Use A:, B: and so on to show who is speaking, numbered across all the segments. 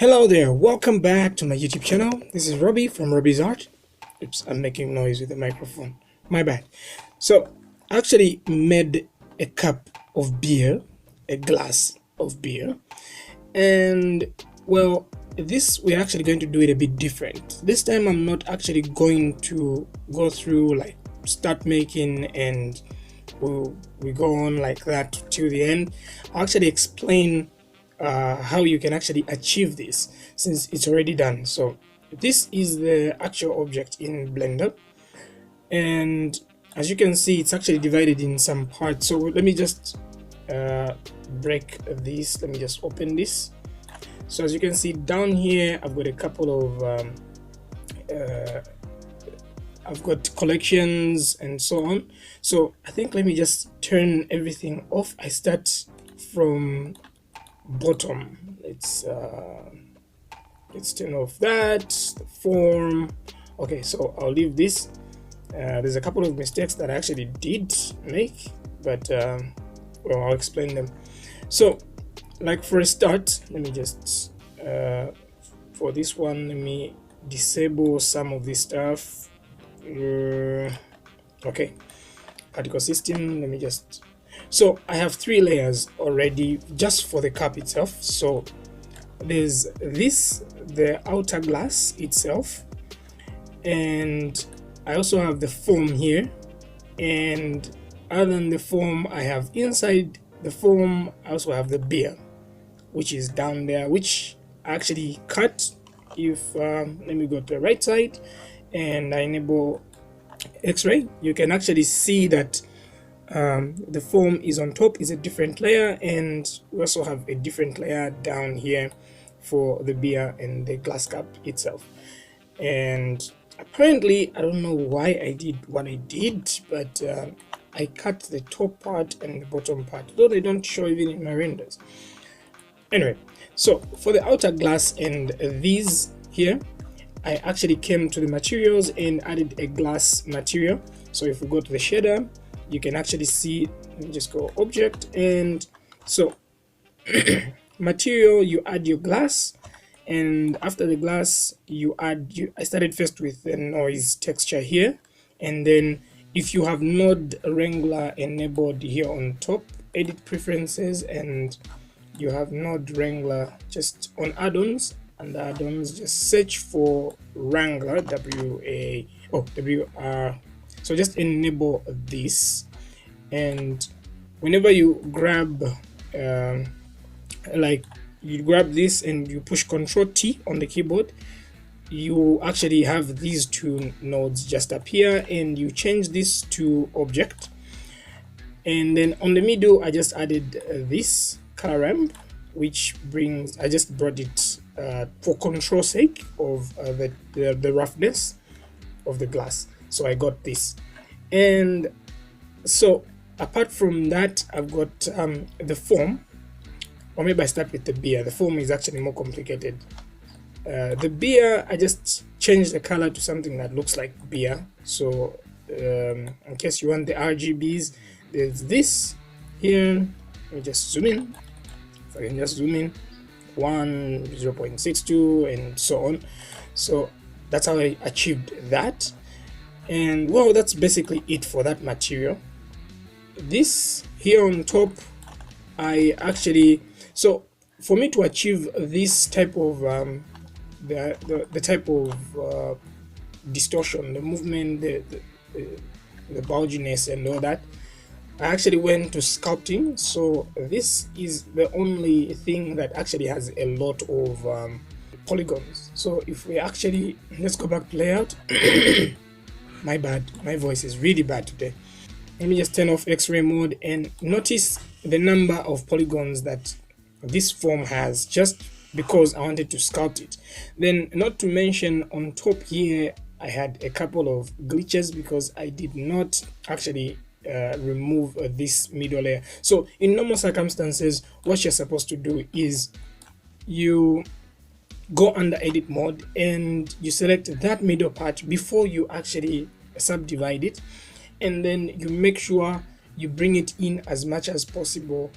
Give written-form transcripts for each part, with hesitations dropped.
A: Hello there, welcome back to my YouTube channel. This is Robby from Robby's Art. Oops, I'm making noise with the microphone. My bad. So, I actually made a cup of beer, a glass of beer, and well, we're actually going to do it a bit different. This time I'm not actually going to go through like start making and we go on like that till the end. I'll actually explain how you can actually achieve this since it's already done. So this is the actual object in Blender, and as you can see, it's actually divided in some parts. So let me just break this. Let me just open this. So as you can see down here, I've got a couple of I've got collections and so on. So I think let me just turn everything off. I start from bottom. Let's turn off that, the form. Okay, so I'll leave this. There's a couple of mistakes that I actually did make, but well, I'll explain them. So like for a start, let me just for this one, let me disable some of this stuff. Okay, particle system, let me just, so I have 3 layers already just for the cup itself. So there's this, the outer glass itself, and I also have the foam here, and other than the foam, I have inside the foam, I also have the beer, which is down there, which I actually cut. If let me go to the right side and I enable X-ray, you can actually see that the foam is on top, is a different layer, and we also have a different layer down here for the beer and the glass cup itself. And apparently, I don't know why I did what I did, but I cut the top part and the bottom part, though they don't show even in my renders. Anyway, so for the outer glass and these here, I actually came to the materials and added a glass material. So if we go to the shader, you can actually see, let me just go object, and so material, you add your glass, and after the glass you add, I started first with the noise texture here, and then if you have node wrangler enabled here on top, edit preferences, and you have node wrangler just on add-ons, and the add-ons just search for wrangler, WR. So just enable this, and whenever you grab like you grab this and you push Ctrl T on the keyboard, you actually have these 2 nodes just appear, and you change this to object, and then on the middle I just added this color ramp, which brings, I just brought it for control sake of the roughness of the glass. So I got this, and so apart from that, I've got the foam, or maybe I start with the beer. The foam is actually more complicated. The beer, I just changed the color to something that looks like beer. So in case you want the RGBs, there's this here. Let me just zoom in. If I can just zoom in, 1, 0.62, and so on. So that's how I achieved that. And well, that's basically it for that material. This here on top, I actually, so for me to achieve this type of the type of distortion, the movement, the bulginess and all that, I actually went to sculpting. So this is the only thing that actually has a lot of polygons. So if we actually, let's go back to layout. My bad, my voice is really bad today. Let me just turn off X-ray mode and notice the number of polygons that this form has, just because I wanted to sculpt it. Then not to mention on top here, I had a couple of glitches because I did not actually remove this middle layer. So in normal circumstances, what you're supposed to do is you go under edit mode and you select that middle part before you actually subdivide it, and then you make sure you bring it in as much as possible,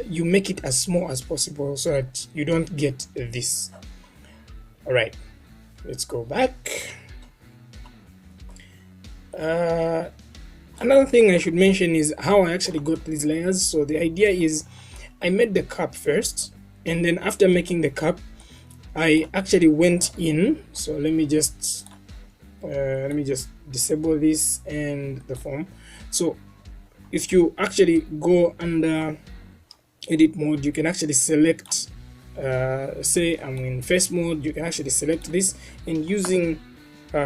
A: you make it as small as possible so that you don't get this. All right, let's go back. Another thing I should mention is how I actually got these layers. So the idea is I made the cup first, and then after making the cup, I actually went in. So let me just disable this and the form. So if you actually go under edit mode, you can actually select say I'm in face mode, you can actually select this, and using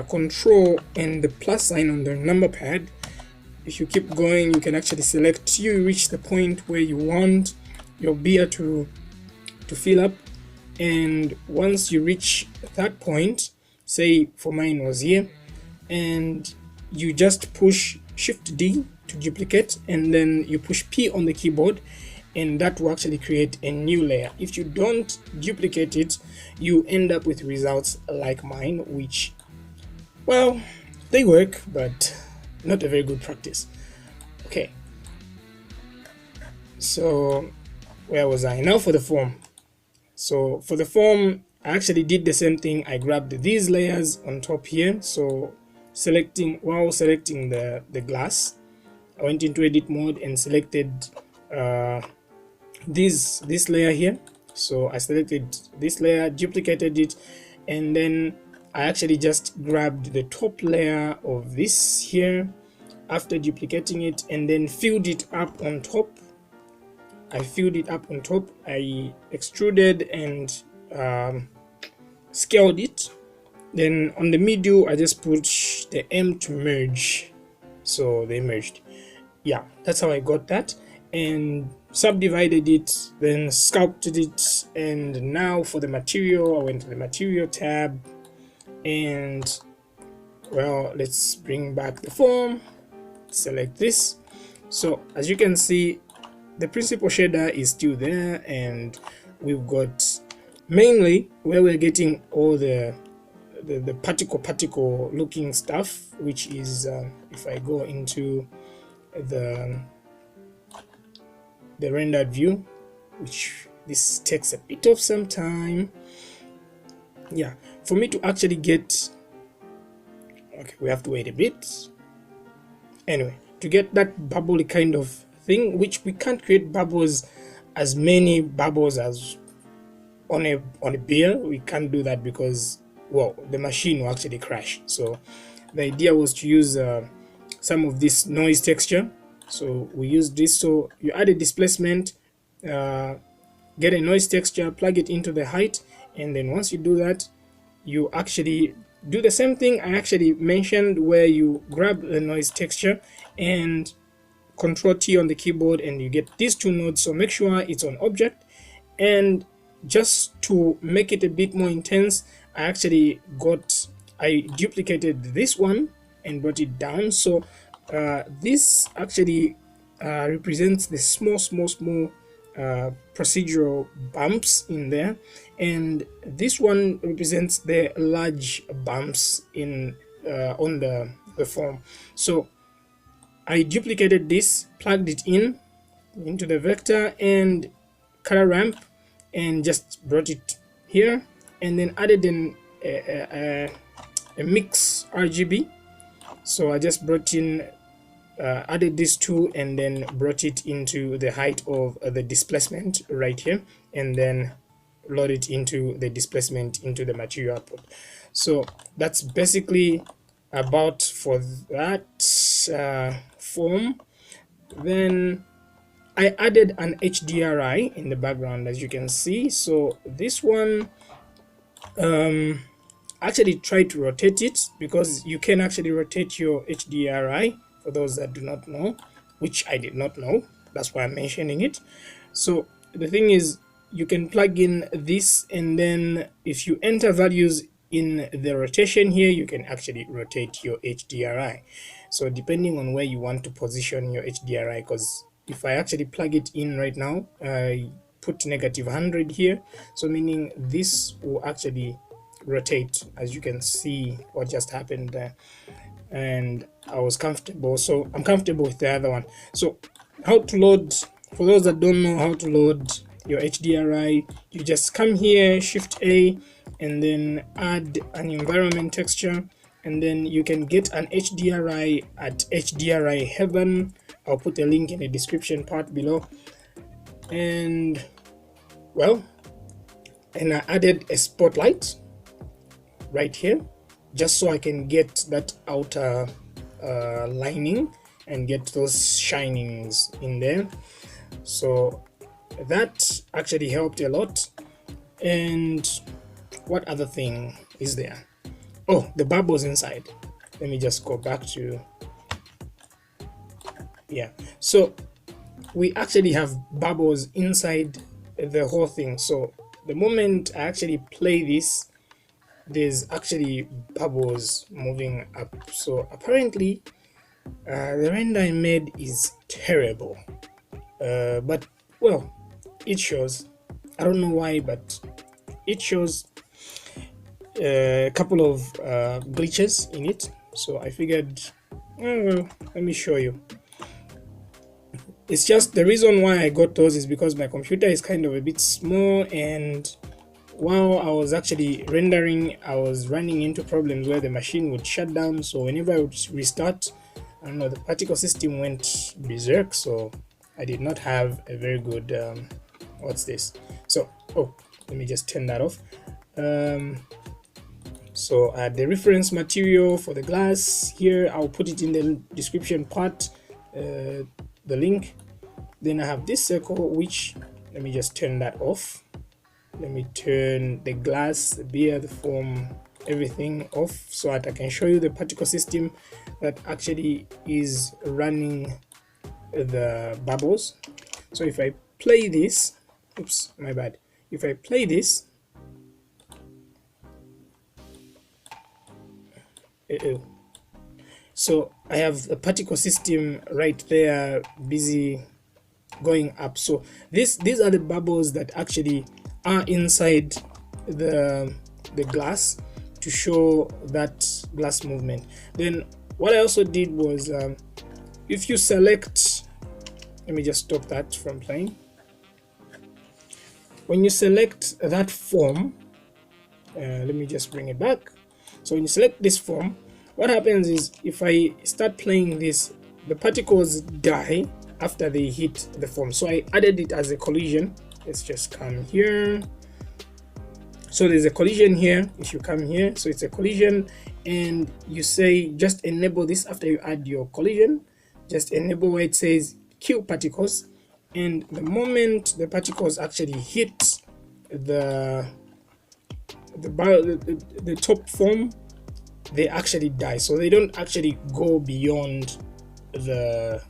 A: control and the plus sign on the number pad, if you keep going, you can actually select till you reach the point where you want your beer to fill up. And once you reach that point, say for mine was here, and you just push Shift D to duplicate, and then you push P on the keyboard, and that will actually create a new layer. If you don't duplicate it, you end up with results like mine, which, well, they work, but not a very good practice. Okay, so where was I? Now for the form. So for the form, I actually did the same thing. I grabbed these layers on top here. So while selecting the glass, I went into edit mode and selected this layer here. So I selected this layer, duplicated it, and then I actually just grabbed the top layer of this here after duplicating it, and then filled it up on top. I filled it up on top. I extruded and scaled it. Then on the middle, I just put the M to merge. So they merged. Yeah, that's how I got that. And subdivided it, then sculpted it. And now for the material, I went to the material tab. And well, let's bring back the form. Select this. So as you can see, the principal shader is still there, and we've got mainly where we're getting all the particle looking stuff, which is if I go into the rendered view, which this takes a bit of some time. Yeah, for me to actually get, okay, we have to wait a bit. Anyway, to get that bubbly kind of thing, which we can't create bubbles, as many bubbles as on a beer, we can't do that because, well, the machine will actually crash. So the idea was to use some of this noise texture. So we used this. So you add a displacement, get a noise texture, plug it into the height, and then once you do that, you actually do the same thing I actually mentioned, where you grab the noise texture and Control T on the keyboard, and you get these two nodes. So make sure it's on object, and just to make it a bit more intense, I duplicated this one and brought it down. So this actually represents the small procedural bumps in there, and this one represents the large bumps in on the form. So I duplicated this, plugged it into the vector and color ramp, and just brought it here, and then added a mix RGB. So I just brought in added these two, and then brought it into the height of the displacement right here, and then load it into the displacement into the material output. So that's basically about for that form. Then I added an HDRI in the background, as you can see. So this one, actually try to rotate it, because you can actually rotate your HDRI, for those that do not know, which I did not know, that's why I'm mentioning it. So the thing is, you can plug in this, and then if you enter values in the rotation here, you can actually rotate your HDRI. So depending on where you want to position your HDRI, because if I actually plug it in right now, I put -100 here, so meaning this will actually rotate, as you can see what just happened there, and I was comfortable, so I'm comfortable with the other one. So how to load, for those that don't know how to load your HDRI, you just come here, Shift A, and then add an environment texture, and then you can get an HDRI at HDRI Heaven. I'll put a link in the description part below. And well, and I added a spotlight right here just so I can get that outer lining and get those shinings in there. So that actually helped a lot. And what other thing is there? Oh, the bubbles inside. Let me just go back to, yeah, so we actually have bubbles inside the whole thing. So the moment I actually play this, there's actually bubbles moving up. So apparently the render I made is terrible, but well, it shows. I don't know why, but it shows a couple of glitches in it. So I figured, oh, well, let me show you. It's just the reason why I got those is because my computer is kind of a bit small, and while I was actually rendering, I was running into problems where the machine would shut down. So whenever I would restart, I don't know, the particle system went berserk. So I did not have a very good what's this? So oh, let me just turn that off. So the reference material for the glass here, I'll put it in the description part, the link. Then I have this circle, which, let me just turn that off. Let me turn the glass, the beer, the foam, everything off so that I can show you the particle system that actually is running the bubbles. So if I play this, oops, my bad. If I play this, so I have a particle system right there busy going up. So these are the bubbles that actually are inside the glass to show that glass movement. Then what I also did was, if you select, let me just stop that from playing. When you select that form, let me just bring it back. So when you select this form, what happens is if I start playing this, the particles die after they hit the form. So I added it as a collision. Let's just come here. So there's a collision here. If you come here, so it's a collision, and you say just enable this after you add your collision. Just enable where it says kill particles, and the moment the particles actually hit the top form, they actually die. So they don't actually go beyond the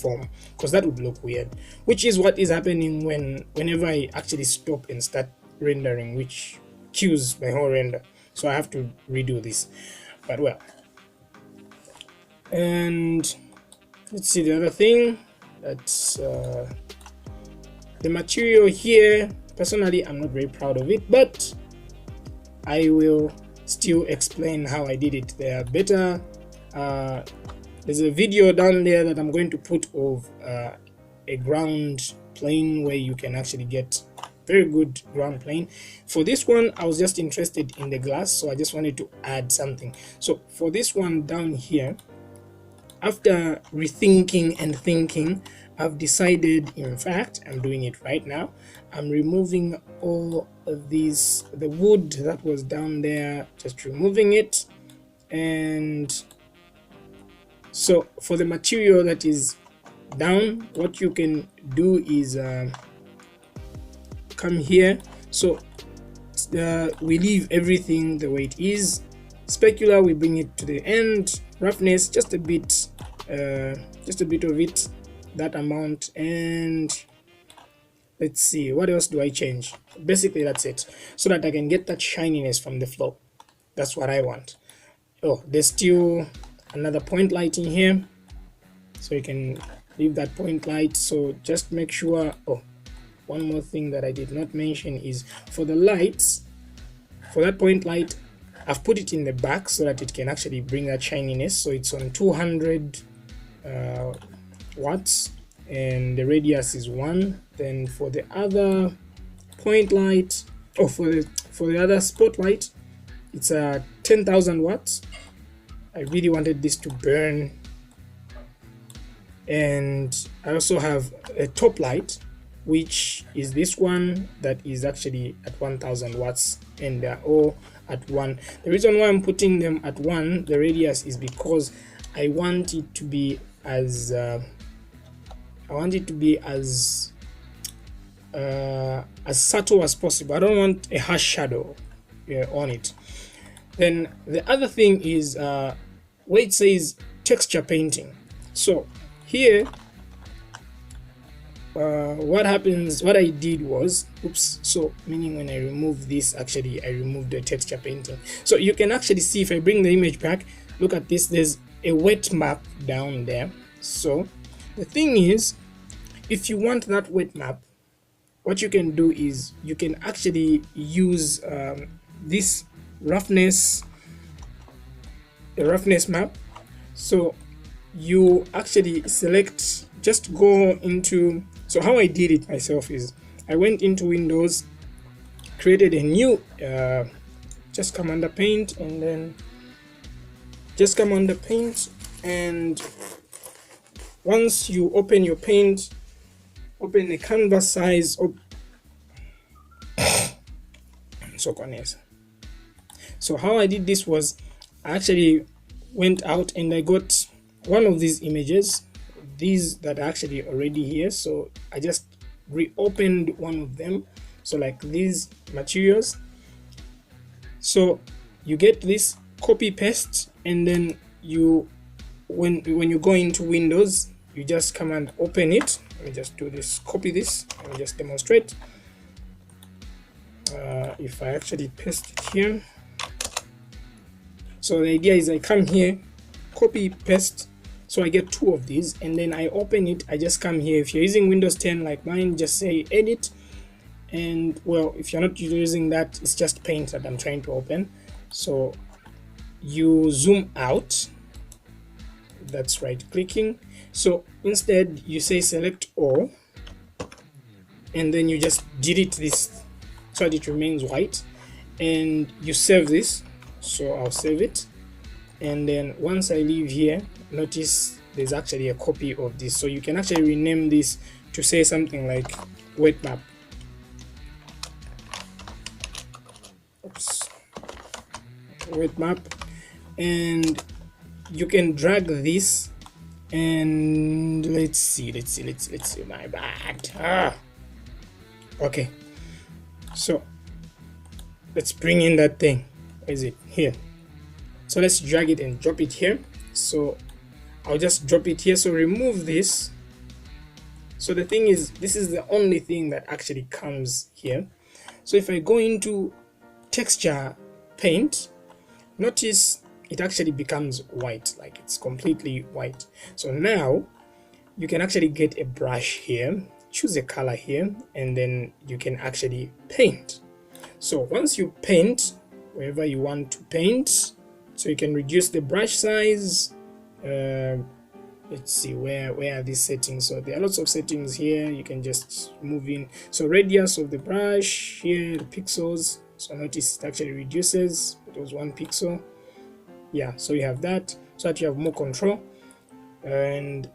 A: form, because that would look weird, which is what is happening whenever I actually stop and start rendering, which kills my whole render. So I have to redo this, but well. And let's see the other thing, that's the material here. Personally, I'm not very proud of it, but I will still explain how I did it there better. There's a video down there that I'm going to put of a ground plane where you can actually get very good ground plane. For this one, I was just interested in the glass, so I just wanted to add something. So for this one down here, after rethinking and thinking, I've decided, in fact, I'm doing it right now. I'm removing all of these, the wood that was down there, just removing it. And so for the material that is down, what you can do is come here. So we leave everything the way it is. Specular, we bring it to the end. Roughness, just a bit of it, that amount. And let's see, what else do I change? Basically that's it, so that I can get that shininess from the flow. That's what I want. Oh, there's still another point light in here, so you can leave that point light. So just make sure, oh, one more thing that I did not mention is for the lights, for that point light, I've put it in the back so that it can actually bring that shininess. So it's on 200 watts, and the radius is 1. Then for the other point light, oh, for for the other spotlight, it's a 10,000 watts. I really wanted this to burn. And I also have a top light, which is this one that is actually at 1000 watts, and they're all at 1. The reason why I'm putting them at 1, the radius, is because I want it to be as subtle as possible. I don't want a harsh shadow on it. Then the other thing is where it says texture painting. So here, what I did was, so meaning when I remove this, actually I removed the texture painting. So you can actually see, if I bring the image back, look at this, there's a wet map down there. So the thing is, if you want that wet map, what you can do is you can actually use this roughness map. So you actually select, just go into, so how I did it myself is I went into Windows, created a new, just come under paint, and then just come under paint, and once you open your paint, open the canvas size so how I did this was I actually went out and I got one of these images, these that are actually already here, so I just reopened one of them, so like these materials. So you get this, copy paste, and then you when you go into Windows, you just come and open it. Let me just do this, copy this, let me just demonstrate. If I actually paste it here, so the idea is I come here, copy paste, so I get 2 of these, and then I open it. I just come here. If you're using Windows 10 like mine, just say edit, and well, if you're not using that, it's just paint that I'm trying to open. So you zoom out, that's right clicking. So instead you say select all, and then you just delete this so that it remains white, and you save this. So I'll save it, and then once I leave here, notice there's actually a copy of this, so you can actually rename this to say something like wet map. Wet map, and you can drag this, and let's see, my bad. Okay, so let's bring in that thing. Where is it? Here. So let's drag it and drop it here. So I'll just drop it here. So remove this. So the thing is, this is the only thing that actually comes here. So if I go into texture paint, notice it actually becomes white, like it's completely white. So now you can actually get a brush here, choose a color here, and then you can actually paint. So once you paint wherever you want to paint, so you can reduce the brush size. Let's see, where are these settings? So there are lots of settings here, you can just move in. So radius of the brush here, the pixels, so notice it actually reduces, it was 1 pixel. Yeah, so you have that, so that you have more control. And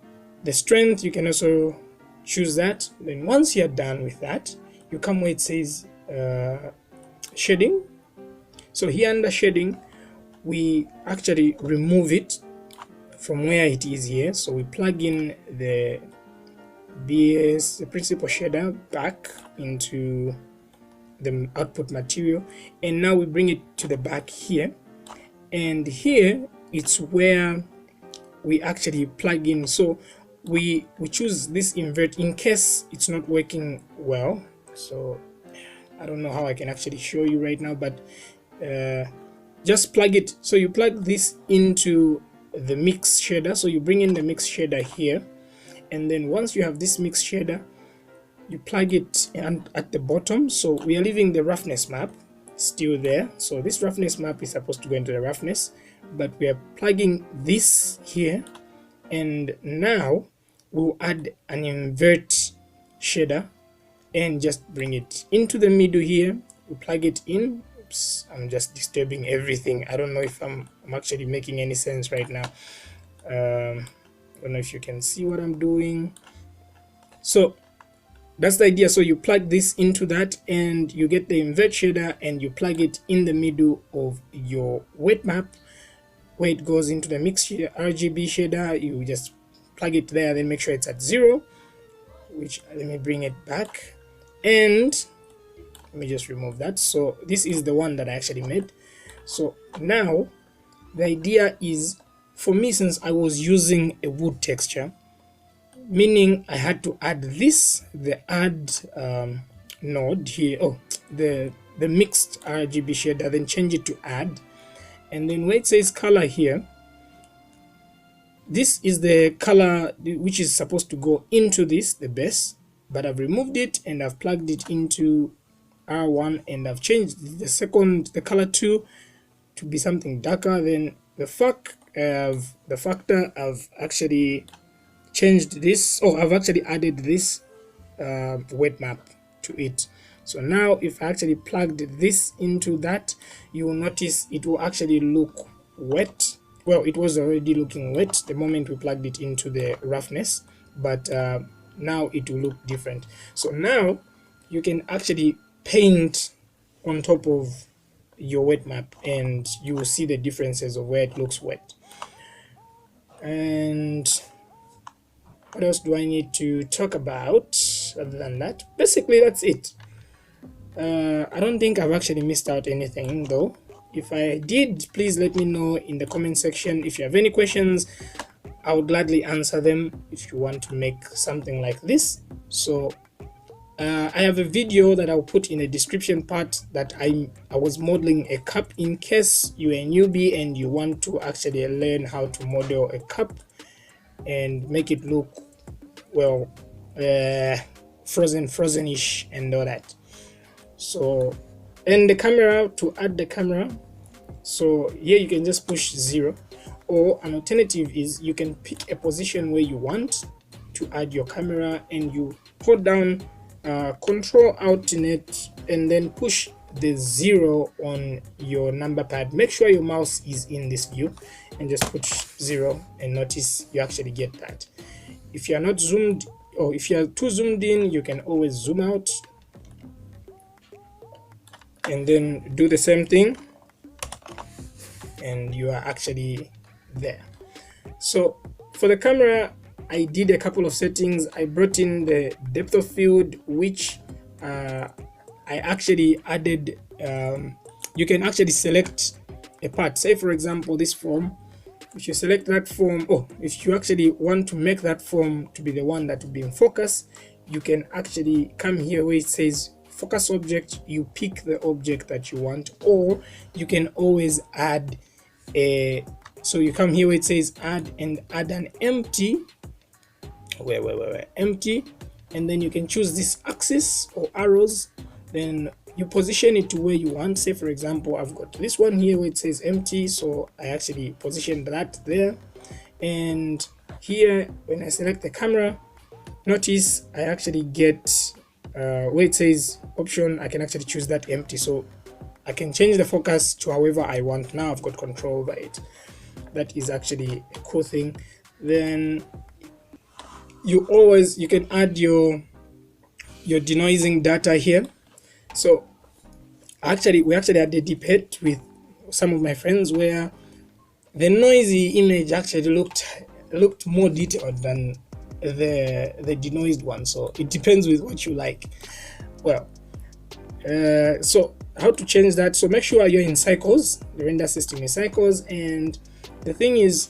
A: the strength, you can also choose that. Then once you're done with that, you come where it says shading. So here under shading, we actually remove it from where it is here. So we plug in the BS, the principal shader, back into the output material, and now we bring it to the back here, and here it's where we actually plug in. So we choose this invert in case it's not working well. So I don't know how I can actually show you right now, but just plug it. So you plug this into the mix shader, so you bring in the mix shader here, and then once you have this mix shader, you plug it at the bottom. So we are leaving the roughness map still there, so this roughness map is supposed to go into the roughness, but we are plugging this here, and now we'll add an invert shader and just bring it into the middle here. We plug it in, oops, I'm just disturbing everything. I don't know if I'm actually making any sense right now. I don't know if you can see what I'm doing. So that's the idea. So you plug this into that and you get the invert shader and you plug it in the middle of your wet map where it goes into the mix RGB shader. You just plug it there, then make sure it's at 0, which let me bring it back, and let me just remove that. So this is the one that I actually made. So now the idea is, for me, since I was using a wood texture, meaning I had to add this, the add node here, the mixed RGB shader, then change it to add, and then where it says color here, this is the color which is supposed to go into this, the base, but I've removed it and I've plugged it into R1 and I've changed the color 2 to be something darker. Then the factor, I've actually changed this, I've actually added this wet map to it. So now if I actually plugged this into that, you will notice it will actually look wet. Well, it was already looking wet the moment we plugged it into the roughness, but now it will look different. So now you can actually paint on top of your wet map and you will see the differences of where it looks wet. And what else do I need to talk about other than that? Basically, that's it. I don't think I've actually missed out anything though. If I did, please let me know in the comment section. If you have any questions, I would gladly answer them if you want to make something like this. So I have a video that I'll put in the description part that I was modeling a cup, in case you're a newbie and you want to actually learn how to model a cup and make it look, well, frozen-ish and all that. So, and the camera, to add the camera, so here you can just push 0, or an alternative is you can pick a position where you want to add your camera and you hold down Control Alternate and then push the 0 on your number pad. Make sure your mouse is in this view and just push 0 and notice you actually get that. If you are not zoomed, or if you are too zoomed in, you can always zoom out and then do the same thing and you are actually there. So for the camera, I did a couple of settings. I brought in the depth of field, which I actually added. You can actually select a part, say for example this form. If you select that form, if you actually want to make that form to be the one that will be in focus, you can actually come here where it says focus object, you pick the object that you want, or you can always add a, so you come here where it says add and add an empty, empty, and then you can choose this axis or arrows, then you position it to where you want. Say for example, I've got this one here where it says empty, so I actually positioned that there. And here when I select the camera, notice I actually get where it says option, I can actually choose that empty, so I can change the focus to however I want. Now I've got control over it. That is actually a cool thing. Then you can add your denoising data here. So we actually had a debate with some of my friends where the noisy image actually looked more detailed than the denoised one. So it depends with what you like. Well, so how to change that? So make sure you're in cycles, the render system is cycles, and the thing is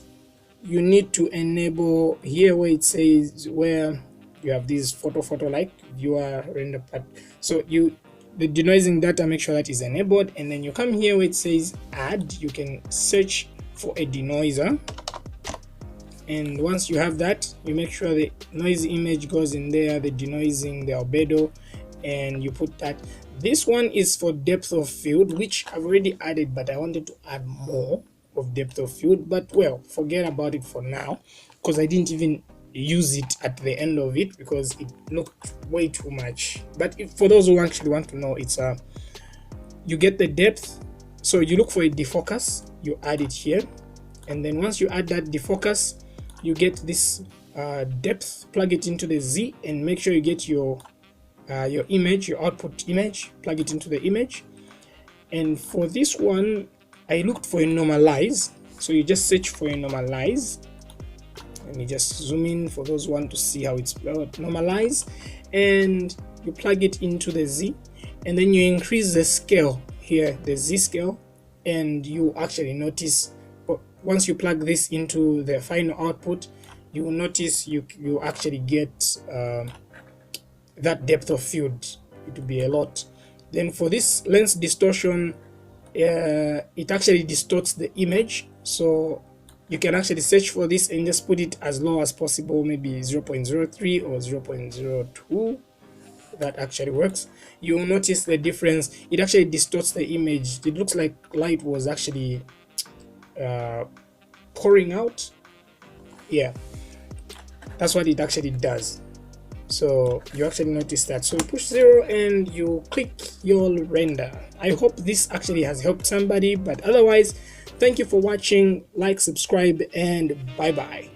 A: you need to enable here where it says, where you have these photo like viewer render part. So the denoising data, make sure that is enabled, and then you come here where it says add, you can search for a denoiser, and once you have that, you make sure the noisy image goes in there, the denoising, the albedo, and you put that. This one is for depth of field, which I've already added, but I wanted to add more of depth of field, but well, forget about it for now because I didn't even use it at the end of it because it looked way too much. But for those who actually want to know, it's you get the depth. So you look for a defocus, you add it here, and then once you add that defocus, you get this depth, plug it into the Z, and make sure you get your image, your output image, plug it into the image. And for this one, I looked for a normalize, so you just search for a normalize. Let me just zoom in for those want to see how it's spelled, normalize, and you plug it into the Z, and then you increase the scale here, the Z scale, and you actually notice once you plug this into the final output, you will notice you actually get that depth of field. It will be a lot. Then for this lens distortion, it actually distorts the image, so you can actually search for this and just put it as low as possible, maybe 0.03 or 0.02. That actually works. You will notice the difference. It actually distorts the image. It looks like light was actually pouring out. Yeah, that's what it actually does. So you actually notice that. So you push 0 and you click your render. I hope this actually has helped somebody, but otherwise, thank you for watching. Like, subscribe, and bye bye.